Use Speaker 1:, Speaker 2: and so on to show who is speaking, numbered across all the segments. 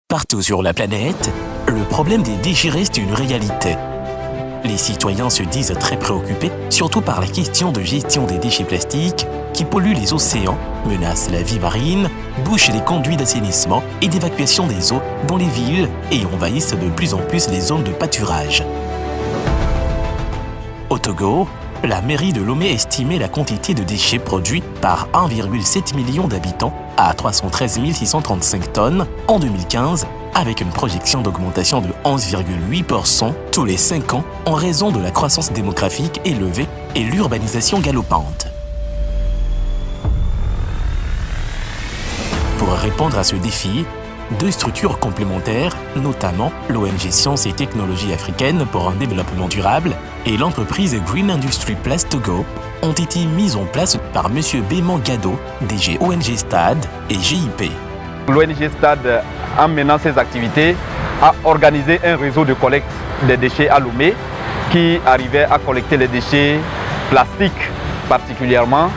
Speaker 1: Partout sur la planète, le problème des déchets reste une réalité. Les citoyens se disent très préoccupés, surtout par la question de gestion des déchets plastiques qui polluent les océans, menacent la vie marine, bouchent les conduits d'assainissement et d'évacuation des eaux dans les villes et envahissent de plus en plus les zones de pâturage. Au Togo, la mairie de Lomé estimait la quantité de déchets produits par 1,7 million d'habitants à 313 635 tonnes en 2015, avec une projection d'augmentation de 11,8% tous les 5 ans en raison de la croissance démographique élevée et l'urbanisation galopante. Pour répondre à ce défi, 2 structures complémentaires, notamment l'ONG Sciences et Technologies africaines pour un développement durable et l'entreprise Green Industry Place Togo, ont été mises en place par M. Béman Gado, DG ONG Stade et GIP.
Speaker 2: L'ONG Stade, en menant ses activités, a organisé un réseau de collecte des déchets à Lomé qui arrivait à collecter les déchets plastiques particulièrement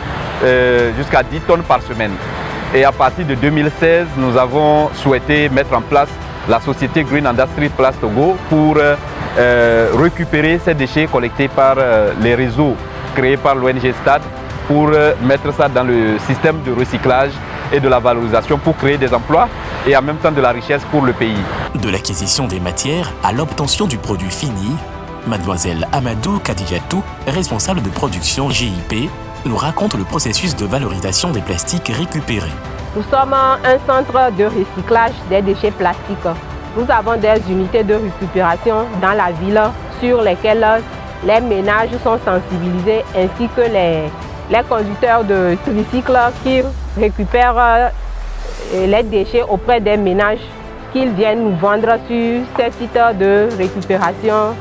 Speaker 2: jusqu'à 10 tonnes par semaine. Et à partir de 2016, nous avons souhaité mettre en place la société Green Industry Place Togo pour récupérer ces déchets collectés par les réseaux créés par l'ONG Stade pour mettre ça dans le système de recyclage et de la valorisation pour créer des emplois et en même temps de la richesse pour le pays.
Speaker 1: De l'acquisition des matières à l'obtention du produit fini, Mademoiselle Amadou Kadijatou, responsable de production GIP, nous raconte le processus de valorisation des plastiques récupérés.
Speaker 3: Nous sommes un centre de recyclage des déchets plastiques. Nous avons des unités de récupération dans la ville sur lesquelles les ménages sont sensibilisés ainsi que les conducteurs de tricycles qui récupèrent les déchets auprès des ménages qu'ils viennent nous vendre sur ces sites de récupération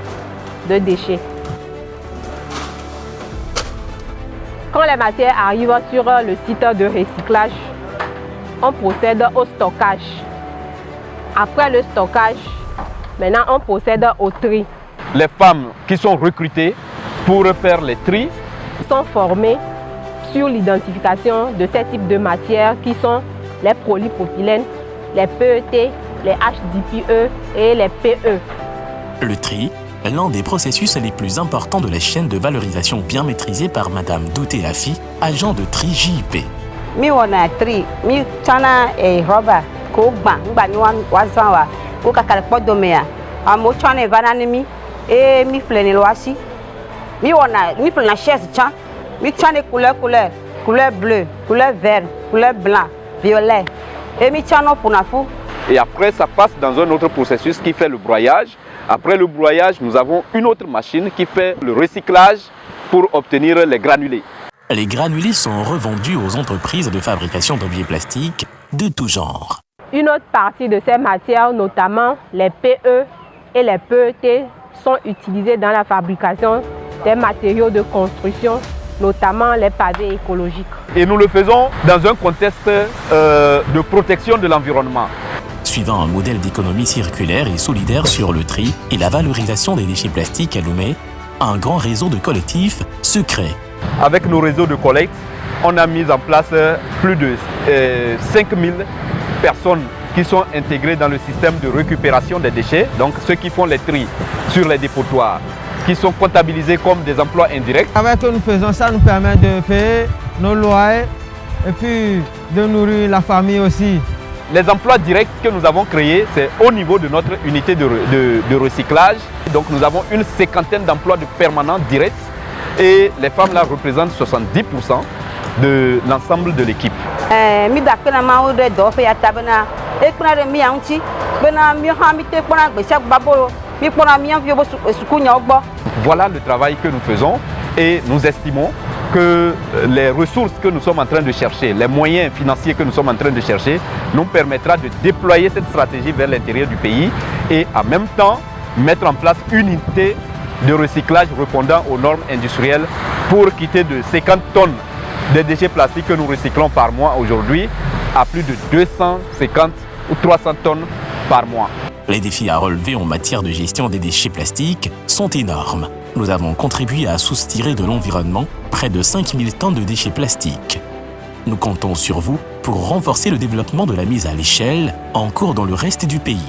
Speaker 3: de déchets. Quand les matières arrivent sur le site de recyclage, on procède au stockage. Après le stockage, maintenant on procède au tri.
Speaker 2: Les femmes qui sont recrutées pour faire les tris
Speaker 3: sont formées sur l'identification de ces types de matières qui sont les polypropylènes, les PET, les HDPE et les PE.
Speaker 1: Le tri, l'un des processus les plus importants de la chaîne de valorisation bien maîtrisée par Madame Douté Afi, agent de tri JIP.
Speaker 4: Mi wana tri, mi chana e roba ko gba ngba ni wa zan wa ko kakale podo me ya. Amo chana vanani mi e mi fleni loasi. Mi flena chaise chan, mi chana couleur bleu, couleur vert, couleur blanc, violet. Et mi chana punafu.
Speaker 2: Et après ça passe dans un autre processus qui fait le broyage. Après le broyage, nous avons une autre machine qui fait le recyclage pour obtenir les granulés.
Speaker 1: Les granulés sont revendus aux entreprises de fabrication d'objets plastiques de tout genre.
Speaker 3: Une autre partie de ces matières, notamment les PE et les PET, sont utilisées dans la fabrication des matériaux de construction, notamment les pavés écologiques.
Speaker 2: Et nous le faisons dans un contexte de protection de l'environnement.
Speaker 1: Suivant un modèle d'économie circulaire et solidaire sur le tri et la valorisation des déchets plastiques à Lomé, un grand réseau de collectifs se crée.
Speaker 2: Avec nos réseaux de collecte, on a mis en place plus de 5000 personnes qui sont intégrées dans le système de récupération des déchets, donc ceux qui font les tris sur les dépotoirs, qui sont comptabilisés comme des emplois indirects.
Speaker 5: Avec ce que nous faisons, ça nous permet de payer nos loyers et puis de nourrir la famille aussi.
Speaker 2: Les emplois directs que nous avons créés, c'est au niveau de notre unité de recyclage. Donc nous avons une 50aine d'emplois de permanents directs et les femmes là représentent 70% de l'ensemble de l'équipe. Voilà le travail que nous faisons et nous estimons que les ressources que nous sommes en train de chercher, les moyens financiers que nous sommes en train de chercher, nous permettra de déployer cette stratégie vers l'intérieur du pays et en même temps mettre en place une unité de recyclage répondant aux normes industrielles pour quitter de 50 tonnes de déchets plastiques que nous recyclons par mois aujourd'hui à plus de 250 ou 300 tonnes par mois.
Speaker 1: Les défis à relever en matière de gestion des déchets plastiques sont énormes. Nous avons contribué à soutirer de l'environnement près de 5000 tonnes de déchets plastiques. Nous comptons sur vous pour renforcer le développement de la mise à l'échelle en cours dans le reste du pays.